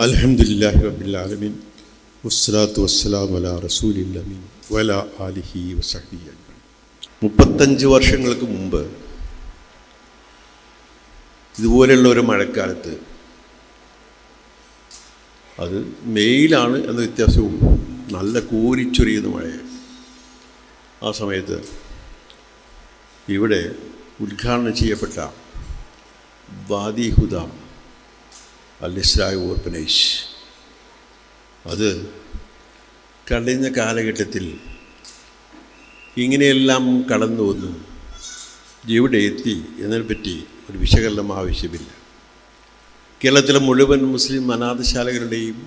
അൽഹംദുലില്ലാഹി റബ്ബിൽ ആലമീൻ വസ്സലാത്തു വസ്സലാമു അലാ റസൂലിൽ അമീൻ വഅലാ ആലിഹി വസഹ്ബിഹി അജ്മഈൻ. 35 വർഷങ്ങൾക്ക് മുമ്പ് ഇതുപോലെയുള്ള ഒരു മഴക്കാലത്ത്, അത് മെയിലാണ് എന്ന വ്യത്യാസവും, നല്ല കോരിച്ചൊരിയുന്ന മഴയാണ്. ആ സമയത്ത് ഇവിടെ ഉദ്ഘാടനം ചെയ്യപ്പെട്ട വാദി ഹുദ അൽ-ഇസ്രാ ഓർഫനേജ്, അത് കഴിഞ്ഞ കാലഘട്ടത്തിൽ ഇങ്ങനെയെല്ലാം കടന്നു വന്നു എവിടെ എത്തി എന്നതിനെപ്പറ്റി ഒരു വിശകലനം ആവശ്യമില്ല. കേരളത്തിലെ മുഴുവൻ മുസ്ലിം അനാഥശാലകളുടെയും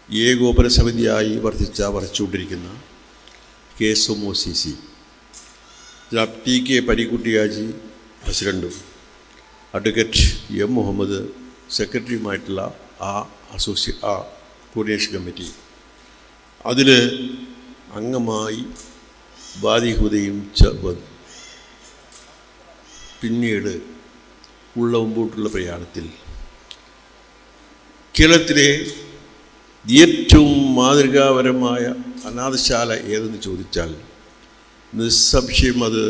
ഏകോപന സമിതിയായി വർദ്ധിച്ചുകൊണ്ടിരിക്കുന്ന KSMOCC TK പരീക്കുട്ടിയാജി പ്രസിഡൻറ്റും അഡ്വക്കേറ്റ് M മുഹമ്മദ് സെക്രട്ടറിയുമായിട്ടുള്ള ആ കോർഡിനേഷൻ കമ്മിറ്റി, അതിൽ അംഗമായി ബാദിഹുദയും വന്നു. പിന്നീട് ഉള്ള മുമ്പോട്ടുള്ള പ്രയാണത്തിൽ കേരളത്തിലെ ഏറ്റവും മാതൃകാപരമായ അനാഥശാല ഏതെന്ന് ചോദിച്ചാൽ നിസ്സംശയം അത്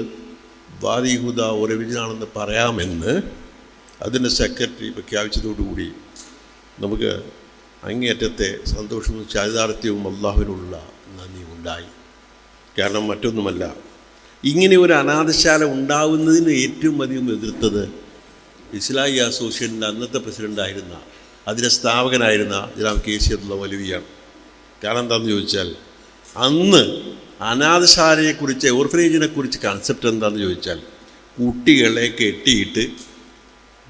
ബാദിഹുദ ഒരവിജനാണെന്ന് പറയാമെന്ന് അതിൻ്റെ സെക്രട്ടറി പ്രഖ്യാപിച്ചതോടുകൂടി നമുക്ക് അങ്ങേയറ്റത്തെ സന്തോഷവും ചാരിതാർത്ഥ്യവും അള്ളാഹുവിനുള്ള നന്ദിയും ഉണ്ടായി. കാരണം മറ്റൊന്നുമല്ല, ഇങ്ങനെ ഒരു അനാഥശാല ഉണ്ടാവുന്നതിന് ഏറ്റവും അധികം എതിർത്തത് ഇസ്ലാഹി അസോസിയേഷൻ്റെ അന്നത്തെ പ്രസിഡൻ്റായിരുന്ന, അതിൻ്റെ സ്ഥാപകനായിരുന്ന ജനാബ് KC അബ്ദുള്ള മൗലവിയാണ്. കാരണം എന്താണെന്ന് ചോദിച്ചാൽ, അന്ന് അനാഥശാലയെക്കുറിച്ച്, ഓർഫനേജിനെക്കുറിച്ച് കൺസെപ്റ്റ് എന്താണെന്ന് ചോദിച്ചാൽ, കുട്ടികളെ കെട്ടിയിട്ട്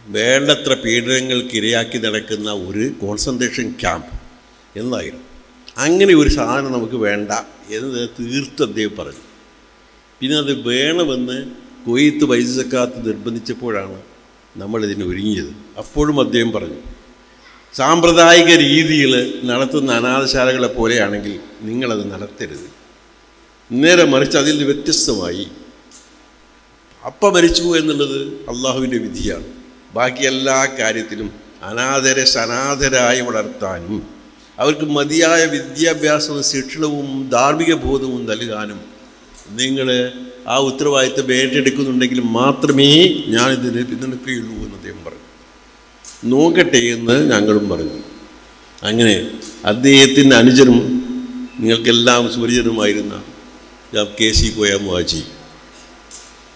വേണ്ടത്ര പീഡനങ്ങൾക്ക് ഇരയാക്കി നടക്കുന്ന ഒരു കോൺസെൻട്രേഷൻ ക്യാമ്പ് എന്നായിരുന്നു. അങ്ങനെ ഒരു സാധനം നമുക്ക് വേണ്ട എന്ന് തീർത്ത് അദ്ദേഹം പറഞ്ഞു. പിന്നെ അത് വേണമെന്ന് കുവൈത്ത് വൈദ്യുതി സക്കാത്ത് നിർബന്ധിച്ചപ്പോഴാണ് നമ്മളിതിന് ഒരുങ്ങിയത്. അപ്പോഴും അദ്ദേഹം പറഞ്ഞു, സാമ്പ്രദായിക രീതിയിൽ നടത്തുന്ന അനാഥശാലകളെ പോലെയാണെങ്കിൽ നിങ്ങളത് നടത്തരുത്, നേരെ മറിച്ച് അതിൽ നിന്ന് വ്യത്യസ്തമായി അപ്പം മരിച്ചു എന്നുള്ളത് അള്ളാഹുവിൻ്റെ വിധിയാണ്. ബാക്കി എല്ലാ കാര്യത്തിലും അനാഥരെ സനാഥരായി വളർത്താനും അവർക്ക് മതിയായ വിദ്യാഭ്യാസവും ശിക്ഷണവും ധാർമ്മിക ബോധവും നൽകാനും നിങ്ങൾ ആ ഉത്തരവാദിത്തം ഏറ്റെടുക്കുന്നുണ്ടെങ്കിൽ മാത്രമേ ഞാനിതിന് പിന്തുണയ്ക്കുകയുള്ളൂ എന്ന് അദ്ദേഹം പറഞ്ഞു. നോക്കട്ടെ എന്ന് ഞങ്ങളും പറഞ്ഞു. അങ്ങനെ അദ്ദേഹത്തിൻ്റെ അനുജനും നിങ്ങൾക്കെല്ലാം സുപരിചിതനുമായിരുന്ന KC കോയ മുഹാജി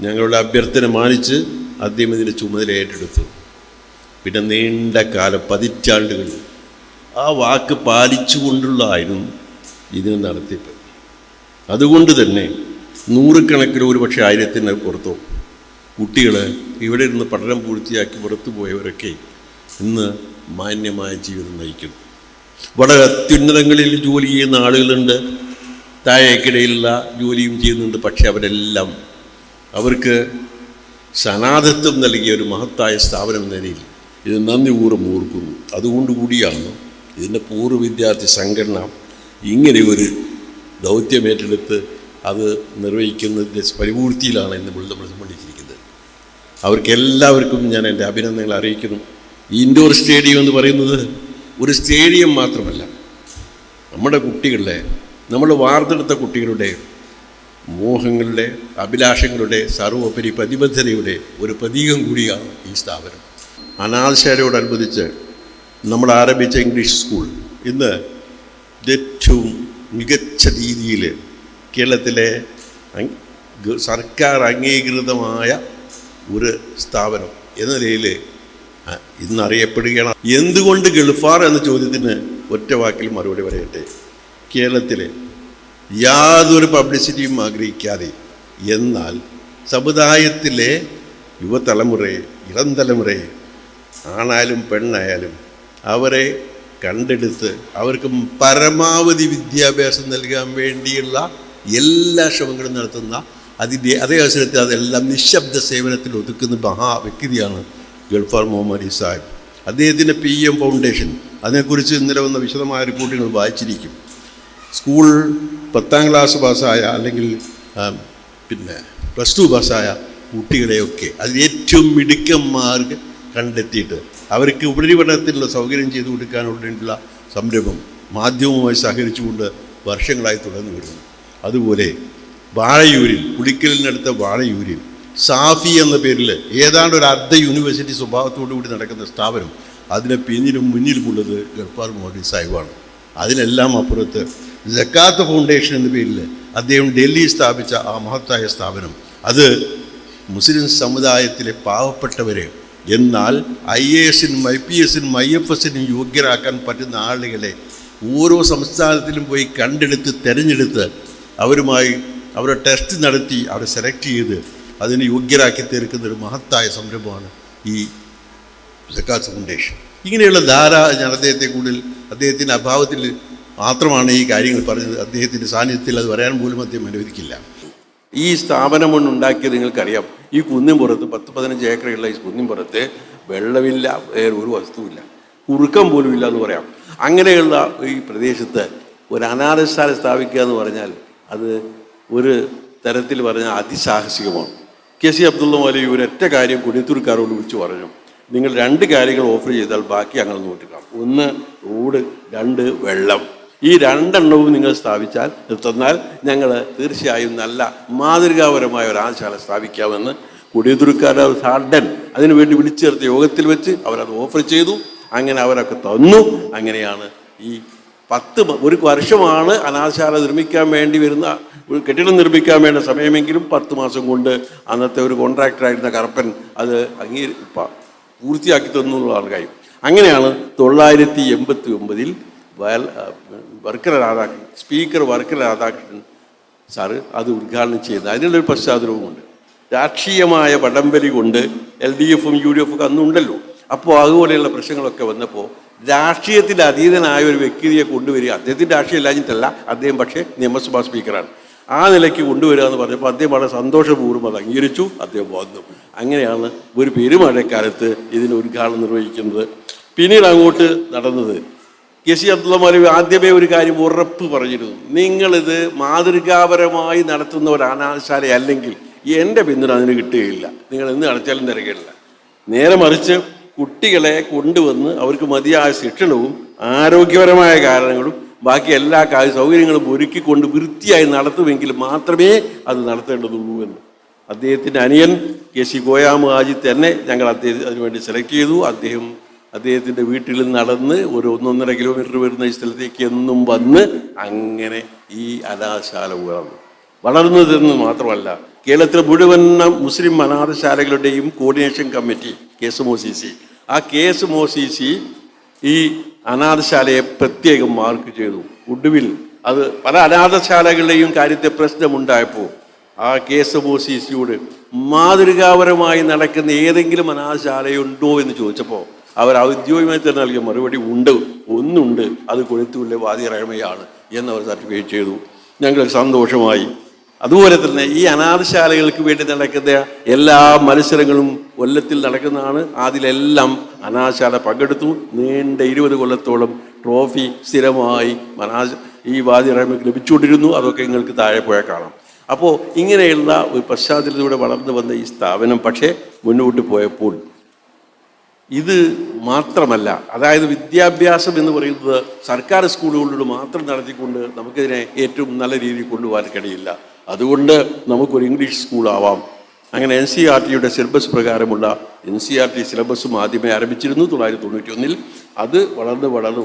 ഞങ്ങളുടെ അഭ്യർത്ഥന മാനിച്ച് അദ്ദേഹം ഇതിൻ്റെ ചുമതല ഏറ്റെടുത്തു. പിന്നെ നീണ്ട കാലം, പതിറ്റാണ്ടുകൾ ആ വാക്ക് പാലിച്ചുകൊണ്ടുള്ളതായിരുന്നു ഇതിന് നടത്തിപ്പ്. അതുകൊണ്ട് തന്നെ നൂറുകണക്കിന്, ഒരു പക്ഷേ 1000-ന് പുറത്തോ കുട്ടികൾ ഇവിടെ ഇരുന്ന് പഠനം പൂർത്തിയാക്കി പുറത്തു പോയവരൊക്കെ ഇന്ന് മാന്യമായ ജീവിതം നയിക്കുന്നു. വളരെ അത്യുന്നതങ്ങളിൽ ജോലി ചെയ്യുന്ന ആളുകളുണ്ട്, താഴേക്കിടയിലുള്ള ജോലിയും ചെയ്യുന്നുണ്ട്. പക്ഷേ അവരെല്ലാം അവർക്ക് സനാഥത്വം നൽകിയ ഒരു മഹത്തായ സ്ഥാപനം എന്ന നിലയിൽ ഇത് നന്ദിപൂർവ്വം ഓർക്കുന്നു. അതുകൊണ്ടുകൂടിയാണ് ഇതിൻ്റെ പൂർവ്വ വിദ്യാർത്ഥി സംഘടന ഇങ്ങനെ ഒരു ദൗത്യമേറ്റെടുത്ത് അത് നിർവഹിക്കുന്നതിൻ്റെ പരിപൂർത്തിയിലാണ് ഇന്ന് നമ്മൾ സംബന്ധിച്ചിരിക്കുന്നത്. അവർക്കെല്ലാവർക്കും ഞാൻ എൻ്റെ അഭിനന്ദനങ്ങൾ അറിയിക്കുന്നു. ഈ ഇൻഡോർ സ്റ്റേഡിയം എന്ന് പറയുന്നത് ഒരു സ്റ്റേഡിയം മാത്രമല്ല, നമ്മുടെ കുട്ടികളുടെ, നമ്മൾ വാർത്തെടുത്ത കുട്ടികളുടെ മോഹങ്ങളുടെ, അഭിലാഷങ്ങളുടെ, സർവോപരി പ്രതിബദ്ധതയുടെ ഒരു പ്രതീകം കൂടിയാണ് ഈ സ്ഥാപനം. അനാഥശാലയോടനുബന്ധിച്ച് നമ്മൾ ആരംഭിച്ച ഇംഗ്ലീഷ് സ്കൂൾ ഇന്ന് ഏറ്റവും മികച്ച രീതിയിൽ കേരളത്തിലെ സർക്കാർ അംഗീകൃതമായ ഒരു സ്ഥാപനം എന്ന നിലയിൽ ഇന്നറിയപ്പെടുകയാണ്. എന്തുകൊണ്ട് ഗൾഫാർ എന്ന ചോദ്യത്തിന് ഒറ്റ വാക്കിൽ മറുപടി പറയട്ടെ. കേരളത്തിലെ യാതൊരു പബ്ലിസിറ്റിയും ആഗ്രഹിക്കാതെ, എന്നാൽ സമുദായത്തിലെ യുവതലമുറയെ, ഇളം തലമുറയെ, ആണായാലും പെണ്ണായാലും അവരെ കണ്ടെടുത്ത് അവർക്ക് പരമാവധി വിദ്യാഭ്യാസം നൽകാൻ വേണ്ടിയുള്ള എല്ലാ ശ്രമങ്ങളും നടത്തുന്ന അതേ അവസരത്തിൽ അതെല്ലാം നിശബ്ദ സേവനത്തിൽ ഒതുക്കുന്ന മഹാവ്യക്തിയാണ് ഗൾഫാർ മുഹമ്മദ് സാഹിബ്. അദ്ദേഹത്തിൻ്റെ PM ഫൗണ്ടേഷൻ, അതിനെക്കുറിച്ച് ഇന്നലെ വന്ന വിശദമായ റിപ്പോർട്ടുകൾ വായിച്ചിരിക്കും. സ്കൂൾ 10ാം ക്ലാസ് പാസ്സായ, അല്ലെങ്കിൽ പിന്നെ +2 പാസ്സായ കുട്ടികളെയൊക്കെ അതിൽ ഏറ്റവും മിടുക്കന്മാർക്ക് കണ്ടെത്തിയിട്ട് അവർക്ക് ഉപരിപഠനത്തിനുള്ള സൗകര്യം ചെയ്തു കൊടുക്കാനുള്ള സംരംഭം മാധ്യമവുമായി സഹകരിച്ചുകൊണ്ട് വർഷങ്ങളായി തുടർന്നു വരുന്നു. അതുപോലെ വാഴയൂരിൽ, പുളിക്കലിനടുത്ത വാഴയൂരിൽ സാഫി എന്ന പേരിൽ ഏതാണ്ട് ഒരു അർദ്ധ യൂണിവേഴ്സിറ്റി സ്വഭാവത്തോടു കൂടി നടക്കുന്ന സ്ഥാപനം, അതിനെ പിന്നിലും മുന്നിലുമുള്ളത് ഗഫ്ഫാർ മൗലവി സാഹിബാണ്. അതിനെല്ലാം അപ്പുറത്ത് സക്കാത്ത് ഫൗണ്ടേഷൻ എന്ന പേരിൽ അദ്ദേഹം ഡൽഹി സ്ഥാപിച്ച ആ മഹത്തായ സ്ഥാപനം, അത് മുസ്ലിം സമുദായത്തിലെ പാവപ്പെട്ടവരെ, എന്നാൽ IAS-നും IPS-നും IFS-നും യോഗ്യരാക്കാൻ പറ്റുന്ന ആളുകളെ ഓരോ സംസ്ഥാനത്തിലും പോയി കണ്ടെടുത്ത് തിരഞ്ഞെടുത്ത് അവരുമായി അവരുടെ ടെസ്റ്റ് നടത്തി അവരെ സെലക്ട് ചെയ്ത് അതിന് യോഗ്യരാക്കി തീർക്കുന്നൊരു മഹത്തായ സംരംഭമാണ് ഈ സക്കാത്ത് ഫൗണ്ടേഷൻ. ഇങ്ങനെയുള്ള ഞാൻ അദ്ദേഹത്തെ കൂടുതൽ അദ്ദേഹത്തിൻ്റെ അഭാവത്തിൽ മാത്രമാണ് ഈ കാര്യങ്ങൾ പറഞ്ഞത്. അദ്ദേഹത്തിൻ്റെ സാന്നിധ്യത്തിൽ അത് പറയാൻ പോലും അദ്ദേഹം അനുവദിക്കില്ല. ഈ സ്ഥാപനം കൊണ്ട് ഉണ്ടാക്കിയത് നിങ്ങൾക്കറിയാം. ഈ കുന്നിൻപുറത്ത് 10-15 ഏക്കറുള്ള ഈ കുന്നിൻപുറത്ത് വെള്ളമില്ല, വേറെ ഒരു വസ്തുവില്ല, കുറുക്കം പോലും ഇല്ല എന്ന് പറയാം. അങ്ങനെയുള്ള ഈ പ്രദേശത്ത് ഒരു അനാഥശാല സ്ഥാപിക്കുക എന്ന് പറഞ്ഞാൽ അത് ഒരു തരത്തിൽ പറഞ്ഞാൽ അതിസാഹസികമാണ്. KC അബ്ദുള്ള മൗലവി ഒരൊറ്റ കാര്യം കൊടിയത്തൂർക്കാരോട് വിളിച്ചു പറഞ്ഞു, നിങ്ങൾ 2 കാര്യങ്ങൾ ഓഫർ ചെയ്താൽ ബാക്കി ഞങ്ങൾ നോട്ടിക്കാം. 1 റോഡ്, 2 വെള്ളം. ഈ 2 നിങ്ങൾ സ്ഥാപിച്ചാൽ തന്നാൽ ഞങ്ങൾ തീർച്ചയായും നല്ല മാതൃകാപരമായ ഒരു ആശാല സ്ഥാപിക്കാമെന്ന് കൊടിയത്തൂർക്കാരുടെ സഡൻ അതിനുവേണ്ടി വിളിച്ചു ചേർത്ത യോഗത്തിൽ വെച്ച് അവരത് ഓഫർ ചെയ്തു. അങ്ങനെ അവരൊക്കെ തന്നു. അങ്ങനെയാണ് ഈ 1 വർഷമാണ് അനാഥശാല നിർമ്മിക്കാൻ വേണ്ടി വരുന്ന, കെട്ടിടം നിർമ്മിക്കാൻ വേണ്ട സമയമെങ്കിലും 10 മാസം കൊണ്ട് അന്നത്തെ ഒരു കോൺട്രാക്ടറായിരുന്ന കറപ്പൻ അത് പൂർത്തിയാക്കി തന്നു എന്നുള്ളതാണ് കാര്യം. അങ്ങനെയാണ് 989 സ്പീക്കർ വർക്കല രാധാകൃഷ്ണൻ സാറ് അത് ഉദ്ഘാടനം ചെയ്ത് അതിനുള്ളൊരു പശ്ചാത്തലവുമുണ്ട്. രാഷ്ട്രീയമായ വടംവലി കൊണ്ട് LDF-ഉം UDF-ഉം ഒക്കെ അന്നുണ്ടല്ലോ. അപ്പോൾ അതുപോലെയുള്ള പ്രശ്നങ്ങളൊക്കെ വന്നപ്പോൾ രാഷ്ട്രീയത്തിൽ അതീതനായ ഒരു വ്യക്തിയെ കൊണ്ടുവരിക, അദ്ദേഹത്തിൻ്റെ രാഷ്ട്രീയം ഇല്ലാഞ്ഞിട്ടല്ല, അദ്ദേഹം പക്ഷേ നിയമസഭാ സ്പീക്കറാണ്, ആ നിലയ്ക്ക് കൊണ്ടുവരിക എന്ന് പറഞ്ഞപ്പോൾ അദ്ദേഹം വളരെ സന്തോഷപൂർവ്വം അത് അംഗീകരിച്ചു. അദ്ദേഹം വന്നു. അങ്ങനെയാണ് ഒരു പെരുമഴക്കാലത്ത് ഇതിന് ഉദ്ഘാടനം നിർവഹിക്കുന്നത്. പിന്നീട് അങ്ങോട്ട് നടന്നത് KC അബ്ദുള്ള മൗലവി ആദ്യമേ ഒരു കാര്യം ഉറപ്പ് പറഞ്ഞിരുന്നു, നിങ്ങളിത് മാതൃകാപരമായി നടത്തുന്ന ഒരു അനാഥശാല അല്ലെങ്കിൽ എൻ്റെ പിന്തുണ അതിന് കിട്ടുകയില്ല, നിങ്ങൾ എന്ത് നടത്തിയാലും തിരക്കില്ല. നേരെ മറിച്ച് കുട്ടികളെ കൊണ്ടുവന്ന് അവർക്ക് മതിയായ ശിക്ഷണവും ആരോഗ്യപരമായ കാരണങ്ങളും ബാക്കി എല്ലാ സൗകര്യങ്ങളും ഒരുക്കിക്കൊണ്ട് വൃത്തിയായി നടത്തുമെങ്കിൽ മാത്രമേ അത് നടത്തേണ്ടതുള്ളൂ എന്ന് അദ്ദേഹത്തിൻ്റെ അനിയൻ KC ഗോയാമു ഹാജി തന്നെ ഞങ്ങൾ അതിനുവേണ്ടി സെലക്ട് ചെയ്തു. അദ്ദേഹത്തിൻ്റെ വീട്ടിൽ നടന്ന് ഒരു 1-1.5 കിലോമീറ്റർ വരുന്ന ഈ സ്ഥലത്തേക്ക് എന്നും വന്ന് അങ്ങനെ ഈ അനാഥശാല വളർന്നതെന്ന് മാത്രമല്ല, കേരളത്തിലെ മുഴുവൻ മുസ്ലിം അനാഥശാലകളുടെയും കോർഡിനേഷൻ കമ്മിറ്റി KSMOCC, ആ KSMOCC ഈ അനാഥശാലയെ പ്രത്യേകം മാർക്ക് ചെയ്തു. ഒടുവിൽ അത് പല അനാഥശാലകളുടെയും കാര്യത്തെ പ്രശ്നമുണ്ടായപ്പോൾ ആ KSMOCC-യോട് മാതൃകാപരമായി നടക്കുന്ന ഏതെങ്കിലും അനാഥശാലയുണ്ടോ എന്ന് ചോദിച്ചപ്പോൾ അവർ ഔദ്യോഗികമായി തന്നെ നൽകിയ മറുപടി ഒന്നുണ്ട്, അത് കൊഴുത്തൂരിലെ വാദി റഹ്മയാണ് എന്നവർ സർട്ടിഫൈ ചെയ്തു. ഞങ്ങൾ സന്തോഷമായി. അതുപോലെ തന്നെ ഈ അനാഥശാലകൾക്ക് വേണ്ടി നടക്കുന്ന എല്ലാ മത്സരങ്ങളും കൊല്ലത്തിൽ നടക്കുന്നതാണ്. അതിലെല്ലാം അനാഥശാല പങ്കെടുത്തു. നീണ്ട 20 കൊല്ലത്തോളം ട്രോഫി സ്ഥിരമായി ഈ വാദി റഹ്മയ്ക്ക് ലഭിച്ചുകൊണ്ടിരുന്നു. അതൊക്കെ നിങ്ങൾക്ക് താഴെ പോയാൽ കാണാം. അപ്പോൾ ഇങ്ങനെയുള്ള ഒരു പശ്ചാത്തലത്തിലൂടെ വളർന്നു വന്ന ഈ സ്ഥാപനം പക്ഷേ മുന്നോട്ട് പോയപ്പോൾ ഇത് മാത്രമല്ല, അതായത് വിദ്യാഭ്യാസം എന്ന് പറയുന്നത് സർക്കാർ സ്കൂളുകളിലൂടെ മാത്രം നടത്തിക്കൊണ്ട് നമുക്കിതിനെ ഏറ്റവും നല്ല രീതിയിൽ കൊണ്ടുപോകാൻ കഴിയില്ല. അതുകൊണ്ട് നമുക്കൊരു ഇംഗ്ലീഷ് സ്കൂളാവാം. അങ്ങനെ NCERT-യുടെ സിലബസ് പ്രകാരമുള്ള NCERT സിലബസും ആദ്യമേ ആരംഭിച്ചിരുന്നു 1991. അത്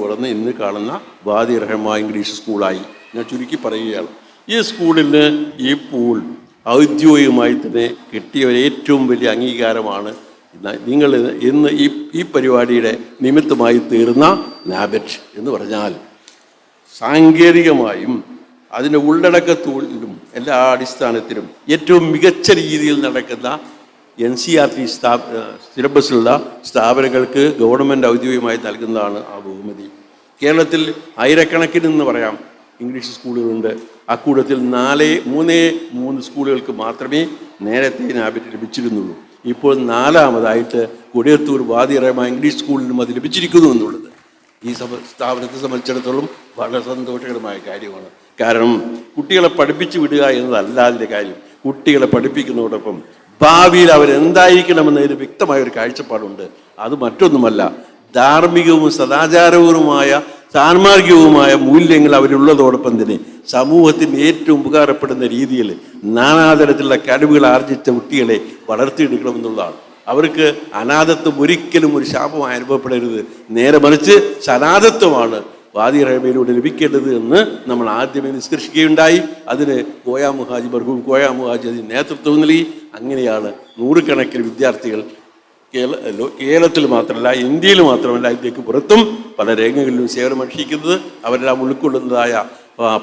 വളർന്ന് ഇന്ന് കാണുന്ന വാദി റഹ്മ ഇംഗ്ലീഷ് സ്കൂളായി. ഞാൻ ചുരുക്കി പറയുകയാണ്, ഈ സ്കൂളിന് ഇപ്പോൾ ഔദ്യോഗികമായി തന്നെ കിട്ടിയ ഏറ്റവും വലിയ അംഗീകാരമാണ് നിങ്ങൾ ഇന്ന് ഈ പരിപാടിയുടെ നിമിത്തമായി തീർന്ന NABET എന്ന് പറഞ്ഞാൽ സാങ്കേതികമായും അതിൻ്റെ ഉള്ളടക്കത്തോടും എല്ലാ അടിസ്ഥാനത്തിലും ഏറ്റവും മികച്ച രീതിയിൽ നടക്കുന്ന NCERT സിലബസിലുള്ള സ്ഥാപനങ്ങൾക്ക് ഗവൺമെൻറ് ഔദ്യോഗികമായി നൽകുന്നതാണ് ആ ബഹുമതി. കേരളത്തിൽ ആയിരക്കണക്കിന് എന്ന് പറയാം ഇംഗ്ലീഷ് സ്കൂളുകളുണ്ട്. അക്കൂട്ടത്തിൽ 3 സ്കൂളുകൾക്ക് മാത്രമേ നേരത്തെ NABET ലഭിച്ചിരുന്നുള്ളൂ. ഇപ്പോൾ 4ാമതായിട്ട് കൊടിയത്തൂർ വാദി റഹ്മ ഇംഗ്ലീഷ് സ്കൂളിലും അത് ലഭിച്ചിരിക്കുന്നു എന്നുള്ളത് ഈ സ്ഥാപനത്തെ സംബന്ധിച്ചിടത്തോളം വളരെ സന്തോഷകരമായ കാര്യമാണ്. കാരണം കുട്ടികളെ പഠിപ്പിച്ചു വിടുക എന്നതല്ല അതിൻ്റെ കാര്യം. കുട്ടികളെ പഠിപ്പിക്കുന്നതോടൊപ്പം ഭാവിയിൽ അവരെന്തായിരിക്കണമെന്നതിന് വ്യക്തമായ ഒരു കാഴ്ചപ്പാടുണ്ട്. അത് മറ്റൊന്നുമല്ല, ധാർമ്മികവും സദാചാരപരവുമായ സാൻമാർഗികവുമായ മൂല്യങ്ങൾ അവരുള്ളതോടൊപ്പം തന്നെ സമൂഹത്തിന് ഏറ്റവും ഉപകാരപ്പെടുന്ന രീതിയിൽ നാനാതരത്തിലുള്ള കഴിവുകൾ ആർജിച്ച കുട്ടികളെ വളർത്തിയെടുക്കണമെന്നുള്ളതാണ്. അവർക്ക് അനാഥത്വം ഒരിക്കലും ഒരു ശാപമായി അനുഭവപ്പെടരുത്, നേരെ മറിച്ച് സനാഥത്വമാണ് വാദി റഹ്മയിലൂടെ ലഭിക്കേണ്ടത് എന്ന് നമ്മൾ ആദ്യമേ നിഷ്കർഷിക്കുകയുണ്ടായി. അതിന് മർഹൂം കോയ മുഹാജി അതിന് നേതൃത്വം നൽകി. അങ്ങനെയാണ് നൂറുകണക്കിന് വിദ്യാർത്ഥികൾ കേരളത്തിൽ മാത്രമല്ല, ഇന്ത്യയിൽ മാത്രമല്ല, ഇന്ത്യക്ക് പുറത്തും പല രംഗങ്ങളിലും സേവനമനുഷ്ഠിക്കുന്നത്. അവരെല്ലാം ഉൾക്കൊള്ളുന്നതായ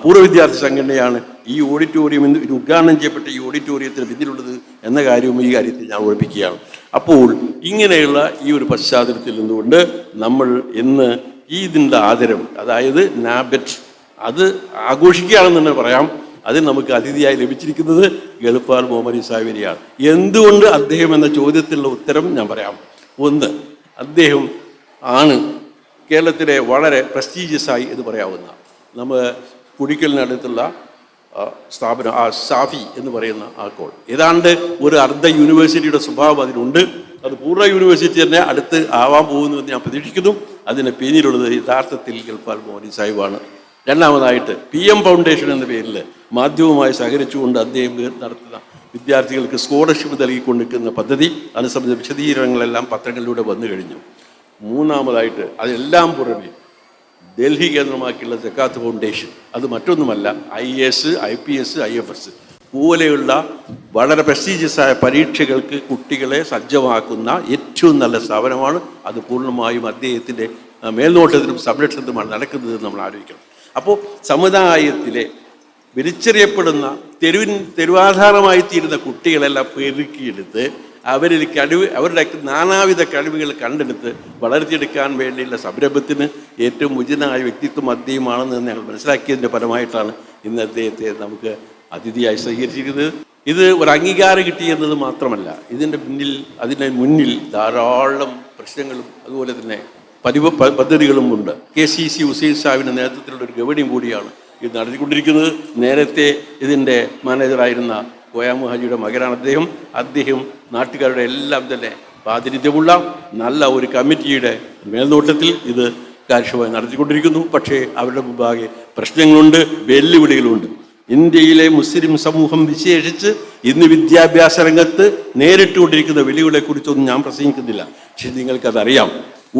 പൂർവ്വ വിദ്യാർത്ഥി സംഘടനയാണ് ഈ ഓഡിറ്റോറിയം ഉദ്ഘാടനം ചെയ്യപ്പെട്ട ഈ ഓഡിറ്റോറിയത്തിന് പിന്നിലുള്ളത് എന്ന കാര്യവും ഈ കാര്യത്തിൽ ഞാൻ ഓർമ്മിപ്പിക്കുകയാണ്. അപ്പോൾ ഇങ്ങനെയുള്ള ഈ ഒരു പശ്ചാത്തലത്തിൽ നിന്നുകൊണ്ട് നമ്മൾ ഇന്ന് ഇതിൻ്റെ ആദരം, അതായത് നാബെറ്റ്, അത് ആഘോഷിക്കുകയാണെന്ന് തന്നെ പറയാം. അതിൽ നമുക്ക് അതിഥിയായി ലഭിച്ചിരിക്കുന്നത് ഗൾഫാൽ മുഹമ്മദ് സാഹിബിനെയാണ്. എന്തുകൊണ്ട് അദ്ദേഹം എന്ന ചോദ്യത്തിലുള്ള ഉത്തരം ഞാൻ പറയാം. ഒന്ന്, അദ്ദേഹം ആണ് കേരളത്തിലെ വളരെ പ്രസ്റ്റീജിയസായി എന്ന് പറയാവുന്ന നമ്മൾ കുടിക്കലിനടുത്തുള്ള സ്ഥാപനം, ആ സാഫി എന്ന് പറയുന്ന ആ കോൾ, ഏതാണ്ട് ഒരു അർദ്ധ യൂണിവേഴ്സിറ്റിയുടെ സ്വഭാവം അതിനുണ്ട്. അത് പൂർണ്ണ യൂണിവേഴ്സിറ്റി തന്നെ അടുത്ത് ആവാൻ പോകുന്നു എന്ന് ഞാൻ പ്രതീക്ഷിക്കുന്നു. അതിന് പിന്നിലുള്ളത് യഥാർത്ഥത്തിൽ ഗൾഫാൽ മുഹമ്മദ് സാഹിബാണ്. രണ്ടാമതായിട്ട് PM ഫൗണ്ടേഷൻ എന്ന പേരിൽ മാധ്യമവുമായി സഹകരിച്ചുകൊണ്ട് അദ്ദേഹം നടത്തുന്ന വിദ്യാർത്ഥികൾക്ക് സ്കോളർഷിപ്പ് നൽകിക്കൊണ്ടിരിക്കുന്ന പദ്ധതി, അതിനെ സംബന്ധിച്ച വിശദീകരണങ്ങളെല്ലാം പത്രങ്ങളിലൂടെ വന്നു കഴിഞ്ഞു. മൂന്നാമതായിട്ട് അതെല്ലാം പുറമെ ഡൽഹി കേന്ദ്രമാക്കിയുള്ള സക്കാത്ത് ഫൗണ്ടേഷൻ, അത് മറ്റൊന്നുമല്ല IAS, IPS, IFS പോലെയുള്ള വളരെ പ്രസ്റ്റീജിയസായ പരീക്ഷകൾക്ക് കുട്ടികളെ സജ്ജമാക്കുന്ന ഏറ്റവും നല്ല സ്ഥാപനമാണ്. അത് പൂർണ്ണമായും അദ്ദേഹത്തിൻ്റെ മേൽനോട്ടത്തിലും സംരക്ഷണത്തിലുമാണ് നടക്കുന്നത് നമ്മൾ ആലോചിക്കണം. അപ്പോൾ സമുദായത്തിലെ വലിച്ചെറിയപ്പെടുന്ന തെരുവാധാരമായി തീരുന്ന കുട്ടികളെല്ലാം പെരുക്കിയെടുത്ത് അവരിൽ അവരുടെ നാനാവിധ കഴിവുകൾ കണ്ടെടുത്ത് വളർത്തിയെടുക്കാൻ വേണ്ടിയുള്ള സംരംഭത്തിന് ഏറ്റവും ഉചിതമായ വ്യക്തിത്വം അദ്ദേഹമാണെന്ന് ഞങ്ങൾ മനസ്സിലാക്കിയതിൻ്റെ ഫലമായിട്ടാണ് ഇന്ന് അദ്ദേഹത്തെ നമുക്ക് അതിഥിയായി സ്വീകരിച്ചിരിക്കുന്നത്. ഇത് ഒരു അംഗീകാരം കിട്ടിയെന്നത് മാത്രമല്ല, അതിൻ്റെ മുന്നിൽ ധാരാളം പ്രശ്നങ്ങളും അതുപോലെ തന്നെ പദ്ധതികളും ഉണ്ട്. KCC ഹുസൈൻ സാഹിബിൻ്റെ നേതൃത്വത്തിലുള്ള ഒരു ഗവേണിയും കൂടിയാണ് ഇത് നടത്തിക്കൊണ്ടിരിക്കുന്നത്. നേരത്തെ ഇതിൻ്റെ മാനേജറായിരുന്ന കോയ മുഹാജിയുടെ മകനാണ് അദ്ദേഹം നാട്ടുകാരുടെ എല്ലാം തന്നെ പ്രാതിനിധ്യമുള്ള നല്ല ഒരു കമ്മിറ്റിയുടെ മേൽനോട്ടത്തിൽ ഇത് കാര്യക്ഷമമായി നടത്തിക്കൊണ്ടിരിക്കുന്നു. പക്ഷേ അവരുടെ മുമ്പാകെ പ്രശ്നങ്ങളുണ്ട്, വെല്ലുവിളികളുണ്ട്. ഇന്ത്യയിലെ മുസ്ലിം സമൂഹം വിശേഷിച്ച് ഇന്ന് വിദ്യാഭ്യാസ രംഗത്ത് നേരിട്ടുകൊണ്ടിരിക്കുന്ന വെല്ലുവിളിയെക്കുറിച്ചൊന്നും ഞാൻ പ്രസംഗിക്കുന്നില്ല. പക്ഷെ നിങ്ങൾക്കതറിയാം,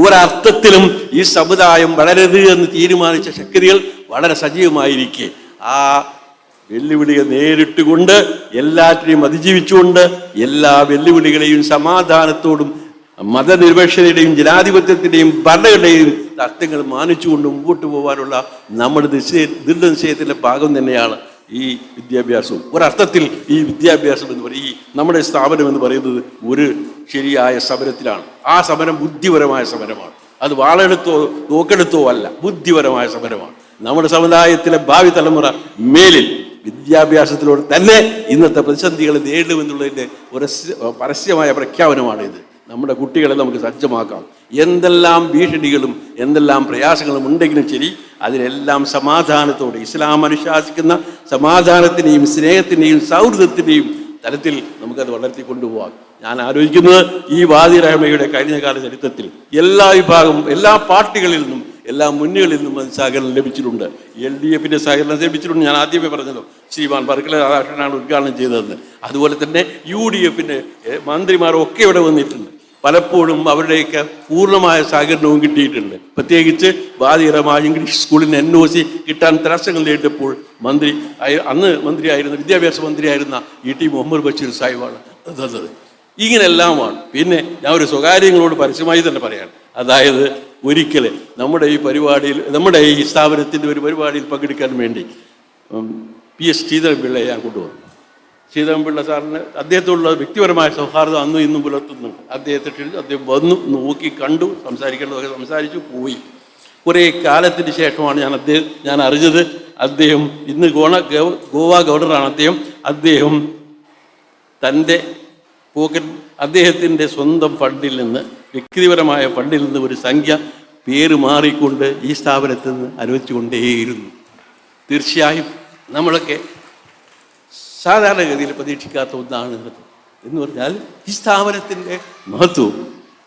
ഒരർത്ഥത്തിലും ഈ സമുദായം വളരരുത് എന്ന് തീരുമാനിച്ച ശക്തികൾ വളരെ സജീവമായിരിക്കെ ആ വെല്ലുവിളിയെ നേരിട്ടുകൊണ്ട് എല്ലാറ്റിനെയും അതിജീവിച്ചുകൊണ്ട് എല്ലാ വെല്ലുവിളികളെയും സമാധാനത്തോടും മതനിരപേക്ഷതയുടെയും ജനാധിപത്യത്തിൻ്റെയും ഭരണയുടെയും അർത്ഥങ്ങൾ മാനിച്ചുകൊണ്ട് മുമ്പോട്ട് പോകാനുള്ള നമ്മുടെ ദൃഢനിശ്ചയത്തിൻ്റെ ഭാഗം തന്നെയാണ് ഈ വിദ്യാഭ്യാസവും. ഒരർത്ഥത്തിൽ ഈ വിദ്യാഭ്യാസം എന്ന് പറയും, ഈ നമ്മുടെ സ്ഥാപനം എന്ന് പറയുന്നത് ഒരു ശരിയായ സമരത്തിലാണ്. ആ സമരം ബുദ്ധിപരമായ സമരമാണ്. അത് വാളെടുത്തോ തോക്കെടുത്തോ അല്ല, ബുദ്ധിപരമായ സമരമാണ്. നമ്മുടെ സമുദായത്തിലെ ഭാവി തലമുറ മേലിൽ വിദ്യാഭ്യാസത്തിലൂടെ തന്നെ ഇന്നത്തെ പ്രതിസന്ധികളെ നേരിടുമെന്നുള്ളതിൻ്റെ ഒരു പരസ്യമായ പ്രഖ്യാപനമാണ് ഇത്. നമ്മുടെ കുട്ടികളെ നമുക്ക് സജ്ജമാക്കാം. എന്തെല്ലാം ഭീഷണികളും എന്തെല്ലാം പ്രയാസങ്ങളും ഉണ്ടെങ്കിലും ശരി, അതിനെല്ലാം സമാധാനത്തോടെ ഇസ്ലാം അനുശാസിക്കുന്ന സമാധാനത്തിൻ്റെയും സ്നേഹത്തിൻ്റെയും സൗഹൃദത്തിൻ്റെയും തലത്തിൽ നമുക്കത് വളർത്തിക്കൊണ്ടുപോകാം. ഞാൻ ആലോചിക്കുന്നത് ഈ വാദി റഹ്മയുടെ കഴിഞ്ഞകാല ചരിത്രത്തിൽ എല്ലാ വിഭാഗം, എല്ലാ പാർട്ടികളിൽ നിന്നും, എല്ലാ മുന്നണികളിൽ നിന്നും അത് സഹകരണം ലഭിച്ചിട്ടുണ്ട്. LDFിൻ്റെ സഹകരണം ലഭിച്ചിട്ടുണ്ട്. ഞാൻ ആദ്യമേ പറഞ്ഞല്ലോ, ശ്രീമാൻ വർക്കല രാധാകൃഷ്ണനാണ് ഉദ്ഘാടനം ചെയ്തതെന്ന്. അതുപോലെ തന്നെ UDFിൻ്റെ മന്ത്രിമാരൊക്കെ ഇവിടെ വന്നിട്ടുണ്ട്. പലപ്പോഴും അവരുടെയൊക്കെ പൂർണ്ണമായ സഹകരണവും കിട്ടിയിട്ടുണ്ട്. പ്രത്യേകിച്ച് വാദി റഹ്മ ഇംഗ്ലീഷ് സ്കൂളിന് NOC കിട്ടാൻ തടസ്സങ്ങൾ നേരിട്ടപ്പോൾ അന്ന് മന്ത്രിയായിരുന്ന വിദ്യാഭ്യാസ മന്ത്രിയായിരുന്ന ET മുഹമ്മദ് ബഷീർ സാഹിബാണ് തന്നത്. ഇങ്ങനെല്ലാമാണ്. പിന്നെ ഞാൻ ഒരു സ്വകാര്യങ്ങളോട് പരസ്യമായി തന്നെ പറയാം. അതായത് ഒരിക്കൽ നമ്മുടെ ഈ സ്ഥാപനത്തിൻ്റെ ഒരു പരിപാടിയിൽ പങ്കെടുക്കാൻ വേണ്ടി PS ശ്രീധരൻപിള്ളയെ ഞാൻ കൊണ്ടുവന്നു. ശ്രീധരൻപിള്ള സാറിന് അദ്ദേഹത്തോടുള്ള വ്യക്തിപരമായ സൗഹാർദ്ദം അന്നും ഇന്നും പുലർത്തുന്നുണ്ട്. അദ്ദേഹം വന്നു, നോക്കി, കണ്ടു, സംസാരിക്കേണ്ടതൊക്കെ സംസാരിച്ചു, പോയി. കുറേ കാലത്തിന് ശേഷമാണ് ഞാൻ അറിഞ്ഞത് അദ്ദേഹം ഇന്ന് ഗോവ ഗവർണറാണ്. അദ്ദേഹം തൻ്റെ അദ്ദേഹത്തിൻ്റെ സ്വന്തം ഫണ്ടിൽ നിന്ന്, വ്യക്തിപരമായ ഫണ്ടിൽ നിന്ന് ഒരു സംഖ്യ പേര് മാറിക്കൊണ്ട് ഈ സ്ഥാപനത്തിൽ നിന്ന് അനുവദിച്ചുകൊണ്ടേയിരുന്നു. തീർച്ചയായും നമ്മളൊക്കെ സാധാരണഗതിയിൽ പ്രതീക്ഷിക്കാത്ത ഒന്നാണ് എന്ന് പറഞ്ഞാൽ ഈ സ്ഥാപനത്തിൻ്റെ മഹത്വവും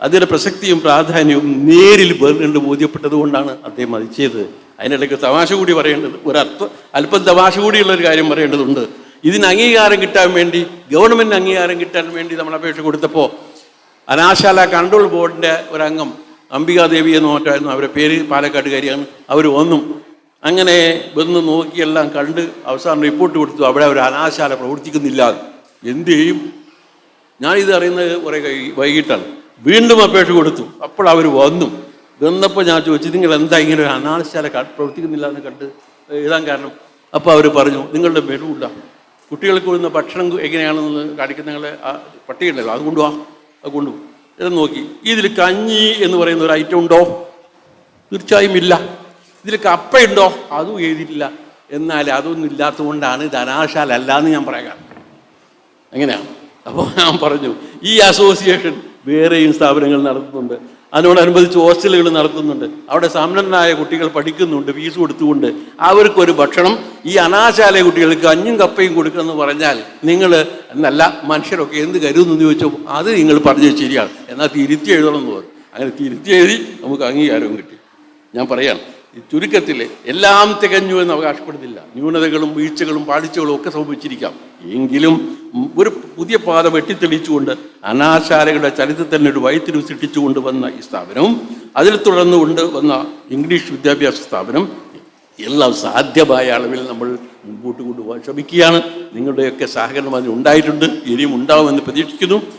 അതിൻ്റെ പ്രസക്തിയും പ്രാധാന്യവും നേരിൽ കണ്ട് ബോധ്യപ്പെട്ടത് കൊണ്ടാണ് അദ്ദേഹം അത് ചെയ്തത്. അതിനിടയ്ക്ക് തമാശ കൂടി പറയേണ്ടത്, അല്പം തമാശ കൂടിയുള്ള ഒരു കാര്യം പറയേണ്ടതുണ്ട്. ഇതിന് അംഗീകാരം കിട്ടാൻ വേണ്ടി, ഗവൺമെൻറ് അംഗീകാരം കിട്ടാൻ വേണ്ടി നമ്മൾ അപേക്ഷ കൊടുത്തപ്പോൾ അനാശാല കൺട്രോൾ ബോർഡിൻ്റെ ഒരംഗം അംബികാദേവി എന്ന് മാറ്റായിരുന്നു അവരുടെ പേര്, പാലക്കാട്ടുകാരിയാണ്. അവർ വന്നു, അങ്ങനെ വന്ന് നോക്കിയെല്ലാം കണ്ട് അവസാനം റിപ്പോർട്ട് കൊടുത്തു, അവിടെ ഒരു അനാശാല പ്രവർത്തിക്കുന്നില്ല. എന്ത് ചെയ്യും? ഞാനിത് അറിയുന്നത് കുറേ വൈകിട്ടാണ്. വീണ്ടും അപേക്ഷ കൊടുത്തു. അപ്പോൾ അവർ വന്നപ്പോൾ ഞാൻ ചോദിച്ചു, നിങ്ങൾ എന്താ ഇങ്ങനെ ഒരു അനാശാല പ്രവർത്തിക്കുന്നില്ല എന്ന് കണ്ട് എഴുതാൻ കാരണം? അപ്പോൾ അവർ പറഞ്ഞു, നിങ്ങളുടെ മെനുവില്ല, കുട്ടികൾക്ക് കൊടുക്കുന്ന ഭക്ഷണം എങ്ങനെയാണെന്ന് കാണിക്കുന്ന നിങ്ങളുടെ പട്ടികയുണ്ടല്ലോ, അത് കൊണ്ടുപോവാ, അത് കൊണ്ടുപോകും. ഇത് നോക്കി, ഇതിൽ കഞ്ഞി എന്ന് പറയുന്ന ഒരു ഐറ്റം ഉണ്ടോ? തീർച്ചയായും ഇല്ല. ഇതിൽ കപ്പയുണ്ടോ? അതും എഴുതിയിട്ടില്ല. എന്നാൽ അതൊന്നും ഇല്ലാത്തത് കൊണ്ടാണ് ഇത് അനാശാല അല്ല എന്ന് ഞാൻ പറയാം. എങ്ങനെയാണ്? അപ്പോൾ ഞാൻ പറഞ്ഞു, ഈ അസോസിയേഷൻ വേറെയും സ്ഥാപനങ്ങൾ നടത്തുന്നുണ്ട്, അതിനോടനുബന്ധിച്ച് ഹോസ്റ്റലുകൾ നടത്തുന്നുണ്ട്, അവിടെ സമ്പന്നരായ കുട്ടികൾ പഠിക്കുന്നുണ്ട് ഫീസ് കൊടുത്തുകൊണ്ട്. അവർക്കൊരു ഭക്ഷണം ഈ അനാശാല കുട്ടികൾക്ക് കഞ്ഞും കപ്പയും കൊടുക്കണമെന്ന് പറഞ്ഞാൽ നിങ്ങൾ എന്നല്ല മനുഷ്യരൊക്കെ എന്ത് കരുതെന്ന് ചോദിച്ചോ, അത് നിങ്ങൾ പറഞ്ഞത് ശരിയാണ്, എന്നാൽ തിരുത്തി എഴുതണം എന്ന് പറഞ്ഞു. അങ്ങനെ തിരുത്തി എഴുതി നമുക്ക് അംഗീകാരവും കിട്ടി. ഞാൻ പറയാം, ചുരുക്കത്തിൽ എല്ലാം തികഞ്ഞു എന്ന് അവകാശപ്പെടുന്നില്ല. ന്യൂനതകളും വീഴ്ചകളും പാളിച്ചകളും ഒക്കെ സംഭവിച്ചിരിക്കാം. എങ്കിലും ഒരു പുതിയ പാത വെട്ടിത്തെളിച്ചുകൊണ്ട് അനാശാലകളുടെ ചരിത്രത്തിൽ തന്നെ ഒരു വഴിത്തിരിവ് സൃഷ്ടിച്ചുകൊണ്ട് വന്ന ഈ സ്ഥാപനവും അതിൽ തുടർന്നുകൊണ്ട് വന്ന ഇംഗ്ലീഷ് വിദ്യാഭ്യാസ സ്ഥാപനം എല്ലാം സാധ്യമായ അളവിൽ നമ്മൾ മുമ്പോട്ട് കൊണ്ടുപോകാൻ ശ്രമിക്കുകയാണ്. നിങ്ങളുടെയൊക്കെ സഹകരണം അതിനുണ്ടായിട്ടുണ്ട്, ഇനിയും ഉണ്ടാവുമെന്ന് പ്രതീക്ഷിക്കുന്നു.